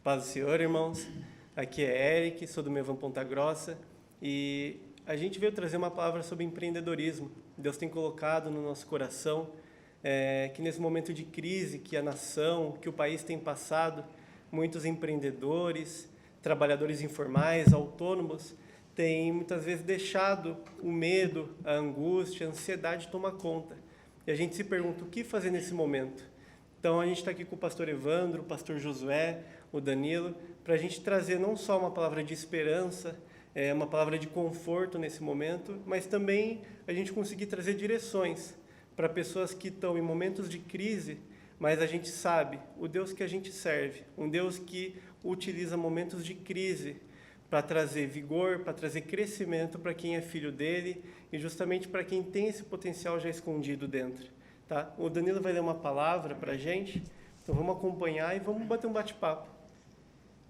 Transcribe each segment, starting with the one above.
Paz do Senhor, irmãos. Aqui é Eric, sou do Mevan Ponta Grossa e a gente veio trazer uma palavra sobre empreendedorismo. Deus tem colocado no nosso coração que nesse momento de crise que a nação, que o país tem passado, muitos empreendedores, trabalhadores informais, autônomos, têm muitas vezes deixado o medo, a angústia, a ansiedade tomar conta. E a gente se pergunta o que fazer nesse momento. Então a gente está aqui com o pastor Evandro, o pastor Josué, o Danilo, para a gente trazer não só uma palavra de esperança, uma palavra de conforto nesse momento, mas também a gente conseguir trazer direções para pessoas que estão em momentos de crise, mas a gente sabe o Deus que a gente serve, um Deus que utiliza momentos de crise para trazer vigor, para trazer crescimento para quem é filho dele e justamente para quem tem esse potencial já escondido dentro. Tá? O Danilo vai ler uma palavra para a gente, então vamos acompanhar e vamos bater um bate-papo.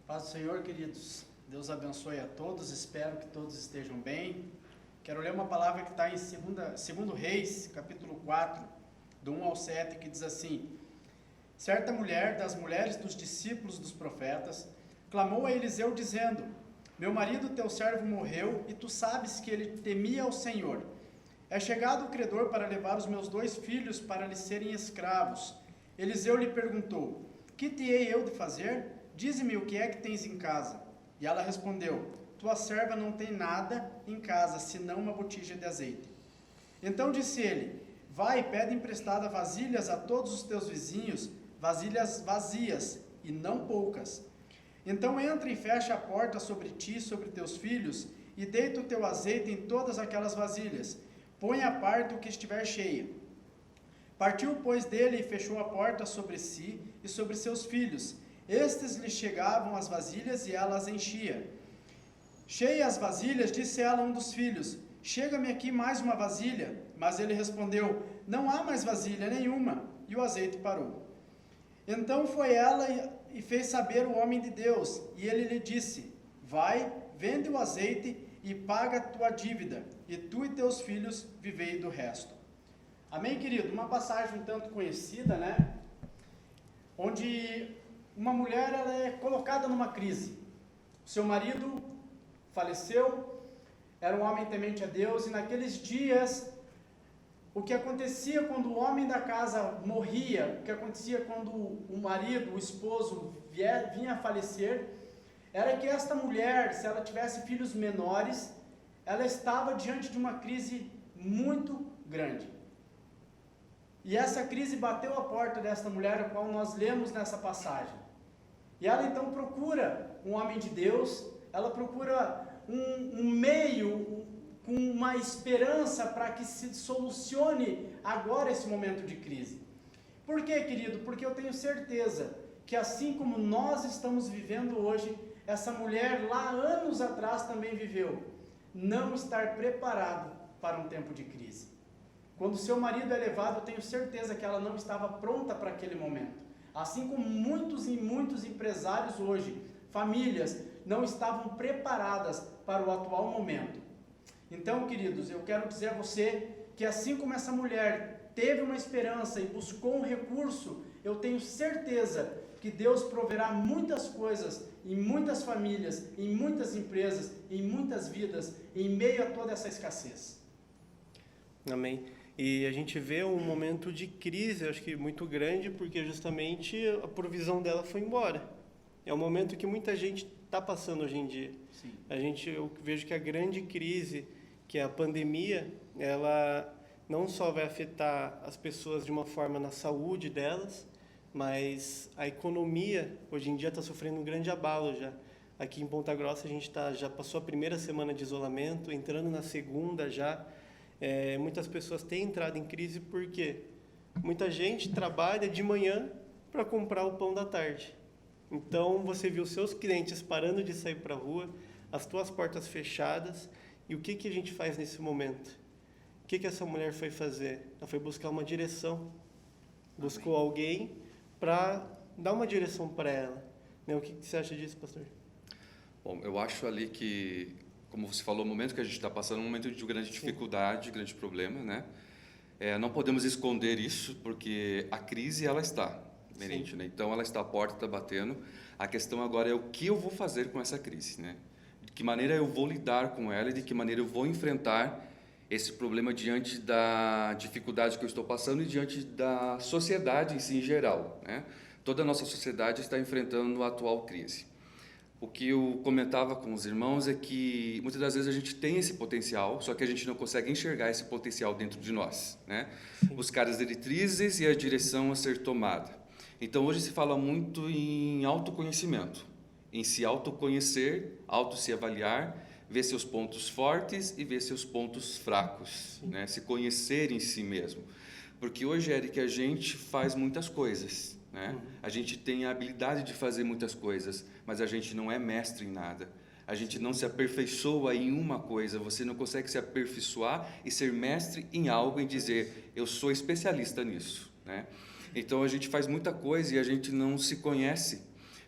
Paz do Senhor, queridos. Deus abençoe a todos, espero que todos estejam bem. Quero ler uma palavra que está em 2 Reis, capítulo 4, do 1 ao 7, que diz assim: Certa mulher, das mulheres dos discípulos dos profetas, clamou a Eliseu dizendo: Meu marido, teu servo, morreu, e tu sabes que ele temia ao Senhor. É chegado o credor para levar os meus 2 filhos para lhe serem escravos. Eliseu lhe perguntou: Que te hei eu de fazer? Dize-me o que é que tens em casa. E ela respondeu: Tua serva não tem nada em casa, senão uma botija de azeite. Então disse ele: Vai, pede emprestada vasilhas a todos os teus vizinhos, vasilhas vazias, e não poucas. Então entra e fecha a porta sobre ti e sobre teus filhos, e deita o teu azeite em todas aquelas vasilhas. Põe à parte o que estiver cheia. Partiu, pois, dele e fechou a porta sobre si e sobre seus filhos. Estes lhe chegavam as vasilhas e ela as enchia. Cheia as vasilhas, disse ela a um dos filhos: Chega-me aqui mais uma vasilha. Mas ele respondeu: Não há mais vasilha nenhuma. E o azeite parou. Então foi ela e fez saber o homem de Deus. E ele lhe disse: Vai, vende o azeite e paga a tua dívida, e tu e teus filhos vivei do resto. Amém, querido? Uma passagem um tanto conhecida, né? Onde uma mulher ela é colocada numa crise. Seu marido faleceu, era um homem temente a Deus, e naqueles dias, o que acontecia quando o homem da casa morria, o que acontecia quando o marido, o esposo, vinha a falecer, era que esta mulher, se ela tivesse filhos menores, ela estava diante de uma crise muito grande. E essa crise bateu a porta desta mulher, a qual nós lemos nessa passagem. E ela então procura um homem de Deus, ela procura um meio, com uma esperança para que se solucione agora esse momento de crise. Por quê, querido? Porque eu tenho certeza que assim como nós estamos vivendo hoje, essa mulher lá anos atrás também viveu. Não estar preparado para um tempo de crise. Quando seu marido é levado, eu tenho certeza que ela não estava pronta para aquele momento. Assim como muitos e muitos empresários hoje, famílias, não estavam preparadas para o atual momento. Então, queridos, eu quero dizer a você que assim como essa mulher teve uma esperança e buscou um recurso, eu tenho certeza que Deus proverá muitas coisas em muitas famílias, em muitas empresas, em muitas vidas, em meio a toda essa escassez. Amém. E a gente vê um momento de crise, acho que muito grande, porque justamente a provisão dela foi embora. É um momento que muita gente está passando hoje em dia. Sim. Eu vejo que a grande crise, que é a pandemia, ela não só vai afetar as pessoas de uma forma na saúde delas, mas a economia hoje em dia está sofrendo um grande abalo já. Aqui em Ponta Grossa a gente já passou a primeira semana de isolamento, entrando na segunda já. Muitas pessoas têm entrado em crise porque muita gente trabalha de manhã para comprar o pão da tarde. Então você viu seus clientes parando de sair para a rua, as tuas portas fechadas, e o que a gente faz nesse momento? O que essa mulher foi fazer? Ela foi buscar uma direção, buscou alguém para dar uma direção para ela. O que você acha disso, pastor? Bom, eu acho ali que, como você falou, o momento que a gente está passando é um momento de grande dificuldade, grande problema, né? Não podemos esconder isso, porque a crise, ela está. inerente, né? Então ela está à porta, está batendo. A questão agora é o que eu vou fazer com essa crise, né? De que maneira eu vou lidar com ela e de que maneira eu vou enfrentar esse problema diante da dificuldade que eu estou passando e diante da sociedade em si em geral, né? Toda a nossa sociedade está enfrentando a atual crise. O que eu comentava com os irmãos é que muitas das vezes a gente tem esse potencial, só que a gente não consegue enxergar esse potencial dentro de nós, né? Buscar as diretrizes e a direção a ser tomada. Então hoje se fala muito em autoconhecimento, em se autoconhecer, se avaliar, ver seus pontos fortes e ver seus pontos fracos, né? Se conhecer em si mesmo. Porque hoje, Eric, a gente faz muitas coisas, né? A gente tem a habilidade de fazer muitas coisas, mas a gente não é mestre em nada. A gente não se aperfeiçoa em uma coisa, você não consegue se aperfeiçoar e ser mestre em algo e dizer, eu sou especialista nisso, né? Então a gente faz muita coisa e a gente não se conhece.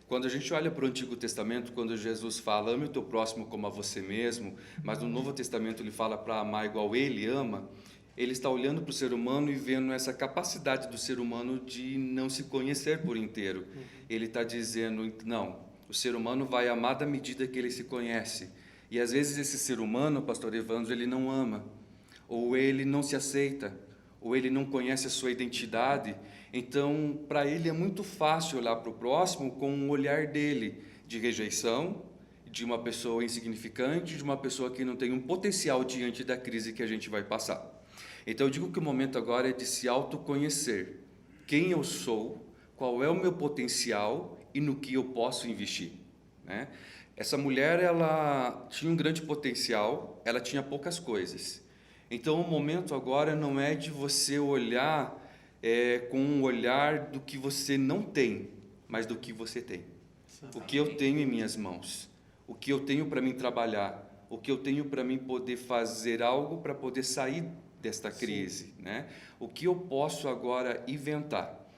Quando a gente olha para o Antigo Testamento, quando Jesus fala, ame o teu próximo como a você mesmo, mas no Novo Testamento ele fala para amar igual ele ama, ele está olhando para o ser humano e vendo essa capacidade do ser humano de não se conhecer por inteiro. Ele está dizendo, não, o ser humano vai amar da medida que ele se conhece. E às vezes esse ser humano, pastor Evandro, ele não ama, ou ele não se aceita, ou ele não conhece a sua identidade. Então, para ele é muito fácil olhar para o próximo com um olhar dele, de rejeição, de uma pessoa insignificante, de uma pessoa que não tem um potencial diante da crise que a gente vai passar. Então, eu digo que o momento agora é de se autoconhecer. Quem eu sou, qual é o meu potencial e no que eu posso investir, né? Essa mulher, ela tinha um grande potencial, ela tinha poucas coisas. Então, o momento agora não é de você olhar com um olhar do que você não tem, mas do que você tem. O que eu tenho em minhas mãos, o que eu tenho para mim trabalhar, o que eu tenho para mim poder fazer algo para poder sair desta crise, né? O que eu posso agora inventar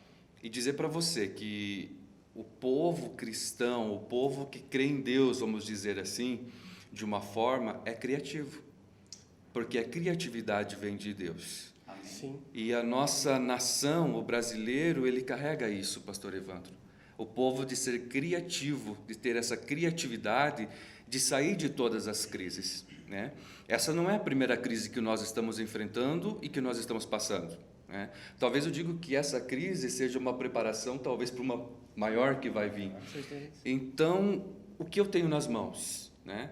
e dizer para você que o povo cristão, o povo que crê em Deus, vamos dizer assim, de uma forma, é criativo, porque a criatividade vem de Deus. Sim. E a nossa nação, o brasileiro, ele carrega isso, pastor Evandro. O povo de ser criativo, de ter essa criatividade, de sair de todas as crises, né? Essa não é a primeira crise que nós estamos enfrentando e que nós estamos passando, né? Talvez eu digo que essa crise seja uma preparação, talvez para uma maior que vai vir. Então, o que eu tenho nas mãos, né?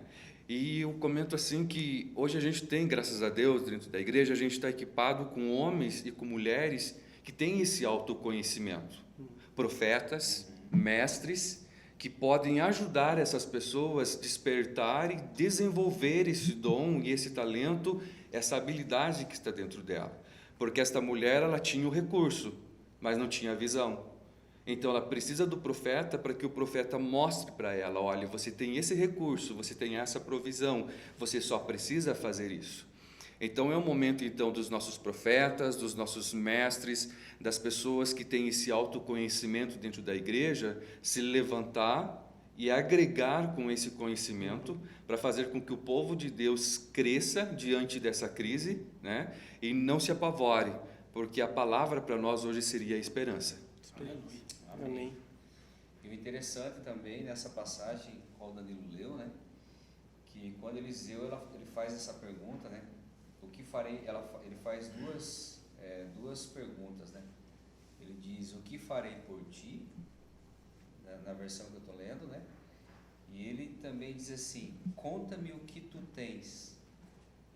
E eu comento assim que hoje a gente tem, graças a Deus, dentro da igreja, a gente está equipado com homens e com mulheres que têm esse autoconhecimento. Profetas, mestres, que podem ajudar essas pessoas a despertar e desenvolver esse dom e esse talento, essa habilidade que está dentro dela. Porque esta mulher, ela tinha o recurso, mas não tinha a visão. Então, ela precisa do profeta para que o profeta mostre para ela, olha, você tem esse recurso, você tem essa provisão, você só precisa fazer isso. Então, é o momento, então, dos nossos profetas, dos nossos mestres, das pessoas que têm esse autoconhecimento dentro da igreja, se levantar e agregar com esse conhecimento para fazer com que o povo de Deus cresça diante dessa crise, né? E não se apavore, porque a palavra para nós hoje seria a esperança. Amém. E o interessante também nessa passagem, qual o Danilo leu, né? Que quando Eliseu ele faz essa pergunta, né? O que farei? Ele faz duas perguntas, né? Ele diz: o que farei por ti? Na versão que eu estou lendo, né? E ele também diz assim: conta-me o que tu tens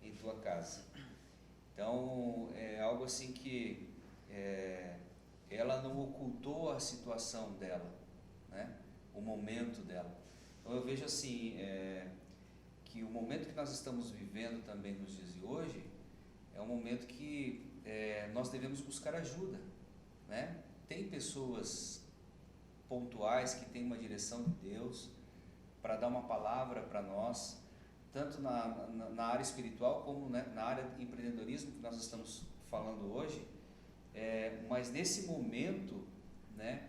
em tua casa. Então é algo assim que ela não ocultou a situação dela, né? O momento dela. Então eu vejo assim que o momento que nós estamos vivendo também nos dias de hoje é um momento que nós devemos buscar ajuda, né? Tem pessoas pontuais que têm uma direção de Deus para dar uma palavra para nós, tanto na área espiritual como, né, na área de empreendedorismo que nós estamos falando hoje. Mas nesse momento, né,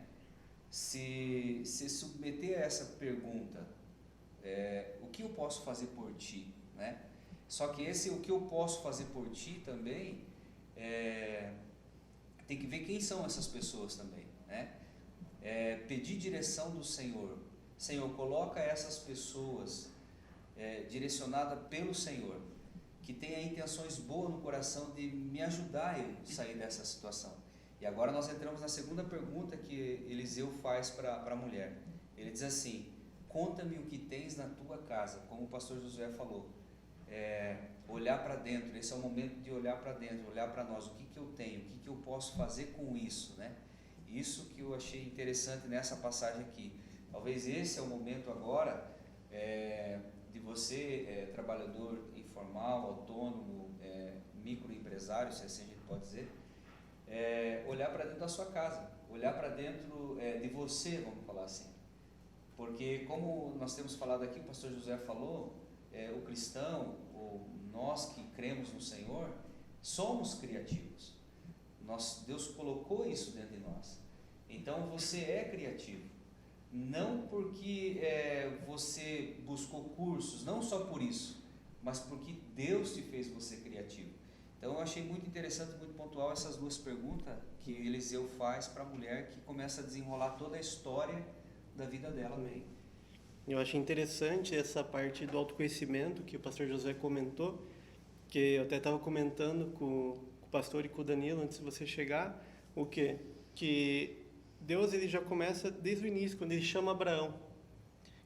se submeter a essa pergunta, o que eu posso fazer por ti, né? Só que o que eu posso fazer por ti também tem que ver quem são essas pessoas também, né? pedir direção do Senhor. Senhor, coloca essas pessoas direcionadas pelo Senhor, que tenha intenções boas no coração de me ajudar a sair dessa situação. E agora nós entramos na segunda pergunta que Eliseu faz para a mulher. Ele diz assim: conta-me o que tens na tua casa, como o pastor Josué falou. Olhar para dentro, esse é o momento de olhar para dentro, olhar para nós, o que eu tenho, o que eu posso fazer com isso, né? Isso que eu achei interessante nessa passagem aqui. Talvez esse é o momento agora de você, trabalhador informal, autônomo, microempresário, se assim a gente pode dizer, olhar para dentro da sua casa, olhar para dentro de você, vamos falar assim. Porque como nós temos falado aqui, o pastor José falou, o cristão, nós que cremos no Senhor, somos criativos. Deus colocou isso dentro de nós. Então você é criativo. Não porque você buscou cursos, não só por isso, mas porque Deus te fez você criativo. Então eu achei muito interessante, muito pontual essas duas perguntas que Eliseu faz para a mulher, que começa a desenrolar toda a história da vida dela. Amém. Eu achei interessante essa parte do autoconhecimento que o pastor José comentou, que eu até estava comentando com o pastor e com o Danilo antes de você chegar, o quê? Que Deus ele já começa desde o início, quando ele chama Abraão.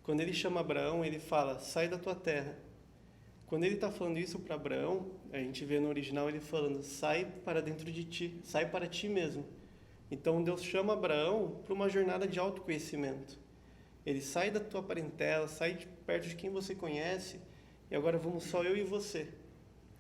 Quando ele chama Abraão, ele fala: sai da tua terra. Quando ele está falando isso para Abraão, a gente vê no original ele falando: sai para dentro de ti, sai para ti mesmo. Então Deus chama Abraão para uma jornada de autoconhecimento. Ele sai da tua parentela, sai de perto de quem você conhece, e agora vamos só eu e você.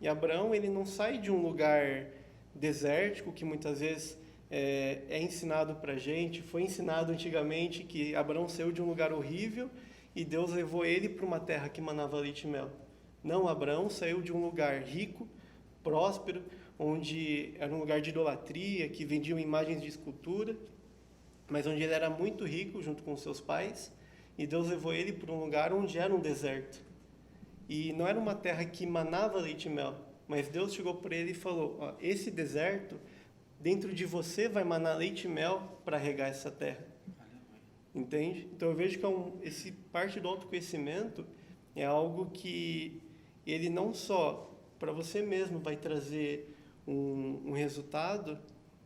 E Abraão, ele não sai de um lugar desértico, que muitas vezes é ensinado para a gente, foi ensinado antigamente que Abraão saiu de um lugar horrível e Deus levou ele para uma terra que manava leite e mel. Não, Abraão saiu de um lugar rico, próspero, onde era um lugar de idolatria, que vendiam imagens de escultura, mas onde ele era muito rico junto com seus pais, e Deus levou ele para um lugar onde era um deserto. E não era uma terra que manava leite e mel, mas Deus chegou para ele e falou: ó, esse deserto, dentro de você vai manar leite e mel para regar essa terra. Entende? Então eu vejo que esse parte do autoconhecimento é algo que ele não só para você mesmo vai trazer um resultado,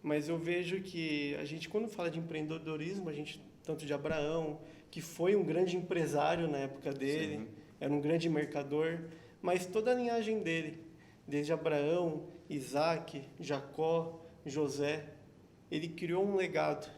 mas eu vejo que a gente, quando fala de empreendedorismo, a gente, tanto de Abraão, que foi um grande empresário na época dele, sim, era um grande mercador, mas toda a linhagem dele, desde Abraão, Isaac, Jacó, José, ele criou um legado,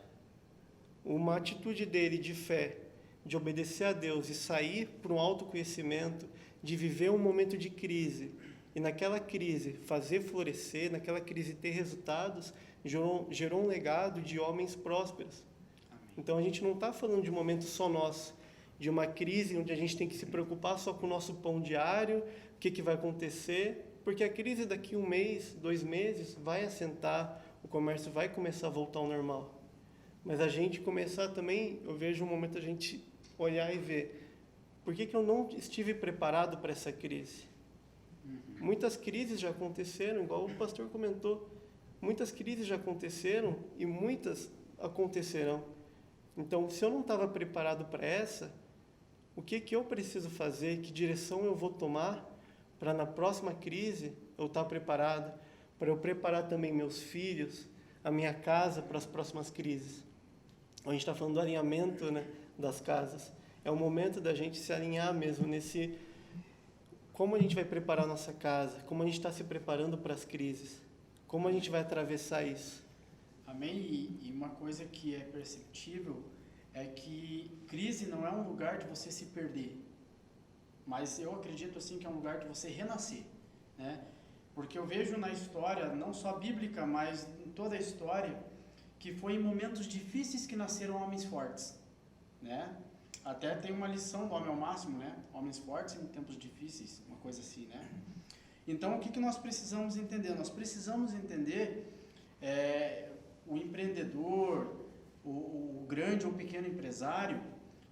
uma atitude dele de fé, de obedecer a Deus e sair para um autoconhecimento, de viver um momento de crise, e naquela crise fazer florescer, naquela crise ter resultados, gerou um legado de homens prósperos. Amém. Então a gente não está falando de um momento só nosso, de uma crise onde a gente tem que se preocupar só com o nosso pão diário, o que vai acontecer, porque a crise daqui 1 mês, 2 meses, vai assentar, o comércio vai começar a voltar ao normal. Mas a gente começar também, eu vejo um momento a gente olhar e ver, por que eu não estive preparado para essa crise? Muitas crises já aconteceram, igual o pastor comentou, muitas crises já aconteceram e muitas acontecerão. Então, se eu não estava preparado para essa, o que eu preciso fazer, que direção eu vou tomar para na próxima crise eu estar preparado, para eu preparar também meus filhos, a minha casa para as próximas crises. A gente está falando do alinhamento, né, das casas. É o momento da gente se alinhar mesmo nesse... Como a gente vai preparar a nossa casa, como a gente está se preparando para as crises, como a gente vai atravessar isso. Amém? E uma coisa que é perceptível é que crise não é um lugar de você se perder, mas eu acredito assim que é um lugar de você renascer, né? Porque eu vejo na história, não só bíblica, mas em toda a história, que foi em momentos difíceis que nasceram homens fortes, né? Até tem uma lição do Homem ao Máximo, né? Homens fortes em tempos difíceis, uma coisa assim, né? Então, o que nós precisamos entender? Nós precisamos entender o empreendedor, o grande ou pequeno empresário,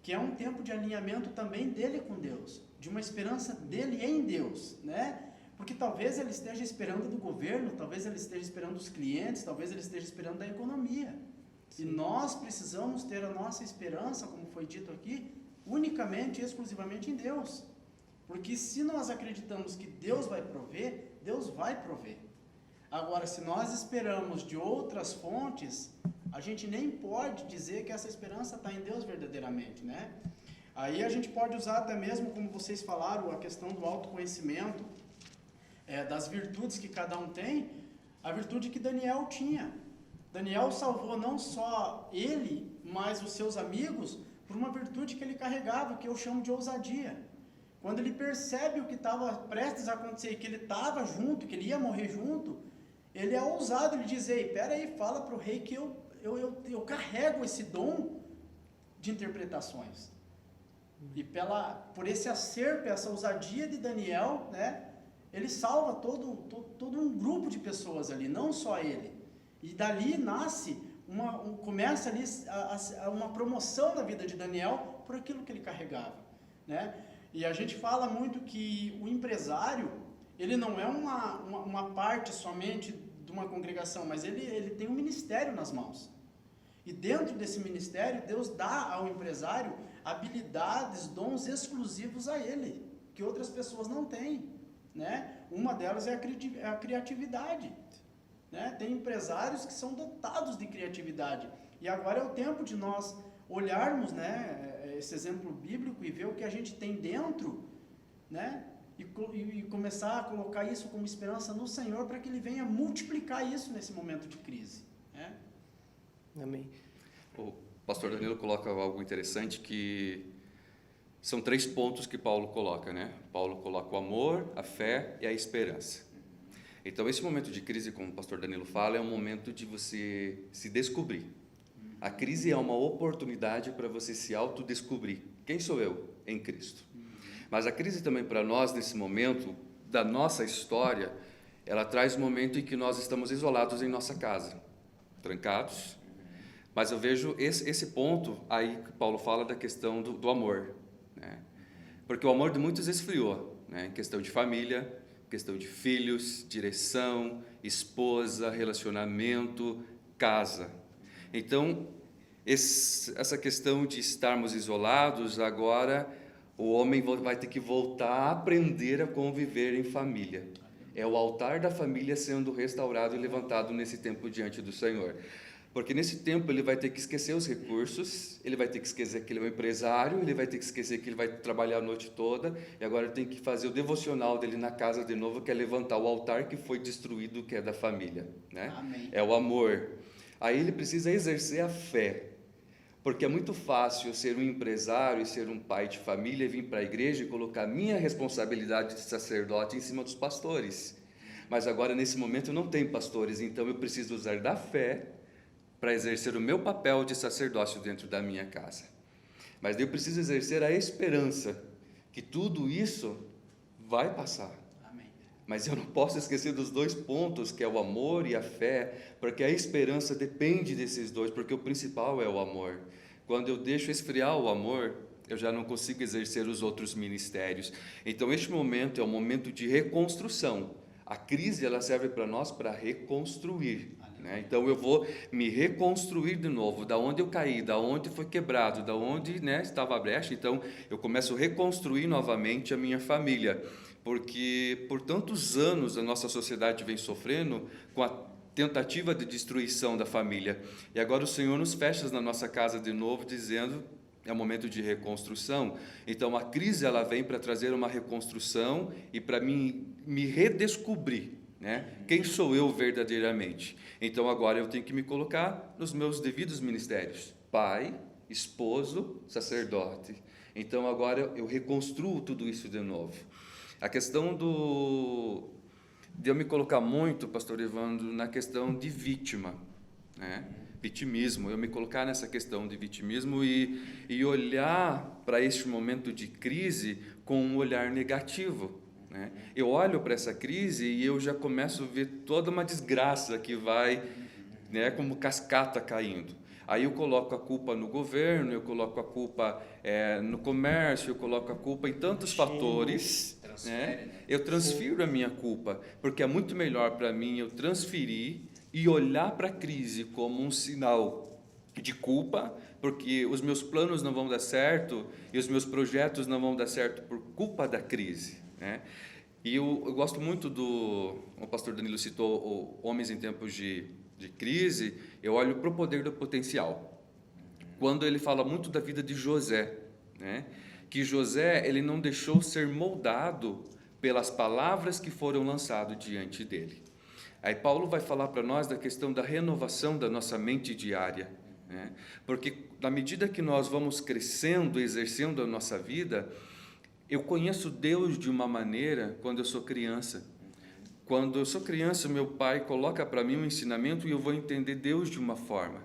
que é um tempo de alinhamento também dele com Deus, de uma esperança dele em Deus, né? Porque talvez ele esteja esperando do governo, talvez ele esteja esperando dos clientes, talvez ele esteja esperando da economia. E nós precisamos ter a nossa esperança, como foi dito aqui, unicamente e exclusivamente em Deus. Porque se nós acreditamos que Deus vai prover, Deus vai prover. Agora, se nós esperamos de outras fontes, a gente nem pode dizer que essa esperança está em Deus verdadeiramente, né? Aí a gente pode usar até mesmo, como vocês falaram, a questão do autoconhecimento, das virtudes que cada um tem, a virtude que Daniel tinha. Daniel salvou não só ele, mas os seus amigos, por uma virtude que ele carregava, que eu chamo de ousadia. Quando ele percebe o que estava prestes a acontecer, que ele estava junto, que ele ia morrer junto, ele é ousado, ele diz: ei, peraí, fala para o rei que eu carrego esse dom de interpretações. E por esse acerto, essa ousadia de Daniel, né, ele salva todo um grupo de pessoas ali, não só ele. E dali nasce, começa ali uma promoção na vida de Daniel por aquilo que ele carregava, né? E a gente fala muito que o empresário, ele não é uma parte somente de uma congregação, mas ele tem um ministério nas mãos. E dentro desse ministério, Deus dá ao empresário habilidades, dons exclusivos a ele, que outras pessoas não têm, né? Uma delas é a criatividade, né? Tem empresários que são dotados de criatividade. E agora é o tempo de nós olharmos, né, esse exemplo bíblico e ver o que a gente tem dentro, né? E começar a colocar isso como esperança no Senhor para que Ele venha multiplicar isso nesse momento de crise, né? Amém. O pastor Danilo coloca algo interessante, que são 3 pontos que Paulo coloca, né? Paulo coloca o amor, a fé e a esperança. Então, esse momento de crise, como o pastor Danilo fala, é um momento de você se descobrir. A crise é uma oportunidade para você se autodescobrir. Quem sou eu em Cristo? Mas a crise também para nós, nesse momento da nossa história, ela traz um momento em que nós estamos isolados em nossa casa, trancados. Mas eu vejo esse ponto aí que Paulo fala da questão do amor, né? Porque o amor de muitos esfriou, né? Em questão de família, questão de filhos, direção, esposa, relacionamento, casa. Então, essa questão de estarmos isolados, agora o homem vai ter que voltar a aprender a conviver em família. É o altar da família sendo restaurado e levantado nesse tempo diante do Senhor. Porque nesse tempo ele vai ter que esquecer os recursos, ele vai ter que esquecer que ele é um empresário, ele vai ter que esquecer que ele vai trabalhar a noite toda, e agora ele tem que fazer o devocional dele na casa de novo, que é levantar o altar que foi destruído, que é da família, né? Amém. É o amor. Aí ele precisa exercer a fé, porque é muito fácil eu ser um empresário e ser um pai de família, vir para a igreja e colocar minha responsabilidade de sacerdote em cima dos pastores. Mas agora, nesse momento, não tem pastores, então eu preciso usar da fé para exercer o meu papel de sacerdócio dentro da minha casa. Mas eu preciso exercer a esperança que tudo isso vai passar. Amém. Mas eu não posso esquecer dos 2 pontos, que é o amor e a fé, porque a esperança depende desses 2, porque o principal é o amor. Quando eu deixo esfriar o amor, eu já não consigo exercer os outros ministérios. Então, este momento é um momento de reconstrução. A crise, ela serve para nós para reconstruir. Né? Então eu vou me reconstruir de novo, da onde eu caí, da onde foi quebrado, da onde, né, estava a brecha. Então eu começo a reconstruir novamente a minha família, porque por tantos anos a nossa sociedade vem sofrendo com a tentativa de destruição da família, e agora o Senhor nos fecha na nossa casa de novo, dizendo: é um momento de reconstrução. Então a crise, ela vem para trazer uma reconstrução e para me redescobrir, né? Quem sou eu verdadeiramente? Então agora eu tenho que me colocar nos meus devidos ministérios: pai, esposo, sacerdote. Então agora eu reconstruo tudo isso de novo. A questão de eu me colocar muito, pastor Evandro, na questão de vítima, né? Vitimismo, eu me colocar nessa questão de vitimismo e olhar para este momento de crise com um olhar negativo, né? Eu olho para essa crise e eu já começo a ver toda uma desgraça que vai, né, como cascata caindo. Aí eu coloco a culpa no governo, eu coloco a culpa no comércio, eu coloco a culpa em tantos fatores, né? Eu transfiro a minha culpa, porque é muito melhor para mim eu transferir e olhar para a crise como um sinal de culpa, porque os meus planos não vão dar certo e os meus projetos não vão dar certo por culpa da crise, né? E eu gosto muito o pastor Danilo citou o Homens em Tempos de Crise. Eu olho para o poder do potencial, quando ele fala muito da vida de José, né? Que José, ele não deixou ser moldado pelas palavras que foram lançadas diante dele. Aí Paulo vai falar para nós da questão da renovação da nossa mente diária, né? Porque na medida que nós vamos crescendo, exercendo a nossa vida, eu conheço Deus de uma maneira quando eu sou criança. Quando eu sou criança, meu pai coloca para mim um ensinamento e eu vou entender Deus de uma forma.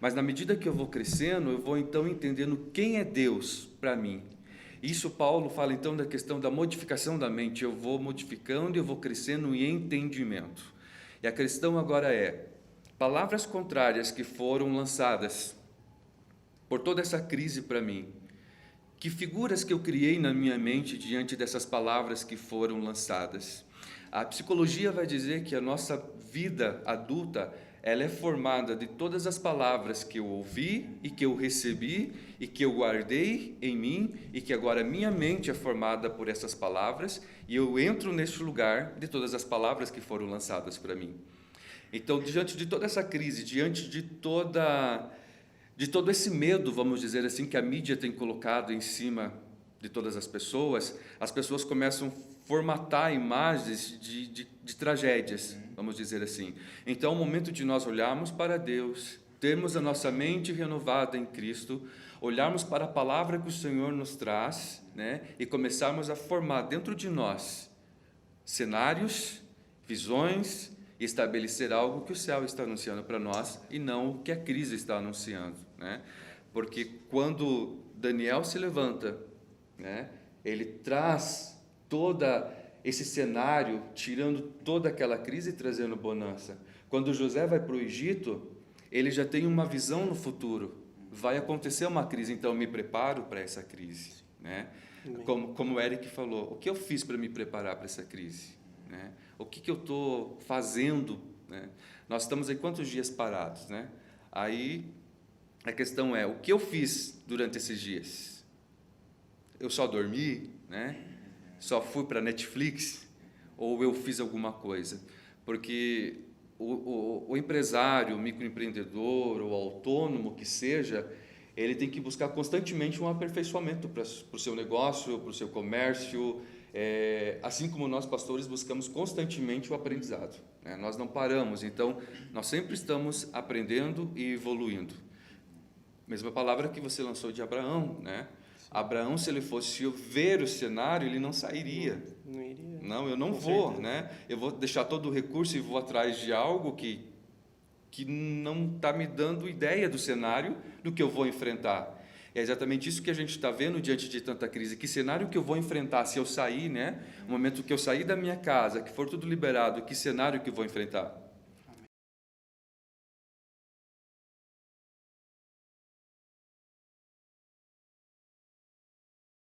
Mas na medida que eu vou crescendo, eu vou então entendendo quem é Deus para mim. Isso Paulo fala então da questão da modificação da mente. Eu vou modificando e eu vou crescendo em entendimento. E a questão agora é, palavras contrárias que foram lançadas por toda essa crise para mim, que figuras que eu criei na minha mente diante dessas palavras que foram lançadas? A psicologia vai dizer que a nossa vida adulta, ela é formada de todas as palavras que eu ouvi e que eu recebi e que eu guardei em mim e que agora minha mente é formada por essas palavras e eu entro neste lugar de todas as palavras que foram lançadas para mim. Então, diante de toda essa crise, diante de todo esse medo, vamos dizer assim, que a mídia tem colocado em cima de todas as pessoas começam a formatar imagens de tragédias, vamos dizer assim. Então, é o momento de nós olharmos para Deus, termos a nossa mente renovada em Cristo, olharmos para a palavra que o Senhor nos traz, né, e começarmos a formar dentro de nós cenários, visões, e estabelecer algo que o céu está anunciando para nós e não o que a crise está anunciando, né? Porque quando Daniel se levanta, né, ele traz todo esse cenário, tirando toda aquela crise e trazendo bonança. Quando José vai para o Egito, ele já tem uma visão no futuro. Vai acontecer uma crise, então eu me preparo para essa crise, né? Como o Eric falou, o que eu fiz para me preparar para essa crise, né? O que eu estou fazendo, né? Nós estamos aí quantos dias parados, né? Aí a questão é, o que eu fiz durante esses dias? Eu só dormi, né? Só fui para Netflix? Ou eu fiz alguma coisa? Porque o empresário, o microempreendedor, o autônomo que seja, ele tem que buscar constantemente um aperfeiçoamento para o seu negócio, para o seu comércio, assim como nós pastores buscamos constantemente o aprendizado, né? Nós não paramos, então nós sempre estamos aprendendo e evoluindo. Mesma palavra que você lançou de Abraão, né? Abraão, se ele fosse ver o cenário, ele não sairia. Não iria. Não, eu não Com vou, certeza. né? Eu vou deixar todo o recurso e vou atrás de algo que não está me dando ideia do cenário do que eu vou enfrentar. É exatamente isso que a gente está vendo diante de tanta crise. Que cenário que eu vou enfrentar se eu sair, né? No momento que eu sair da minha casa, que for tudo liberado, que cenário que eu vou enfrentar?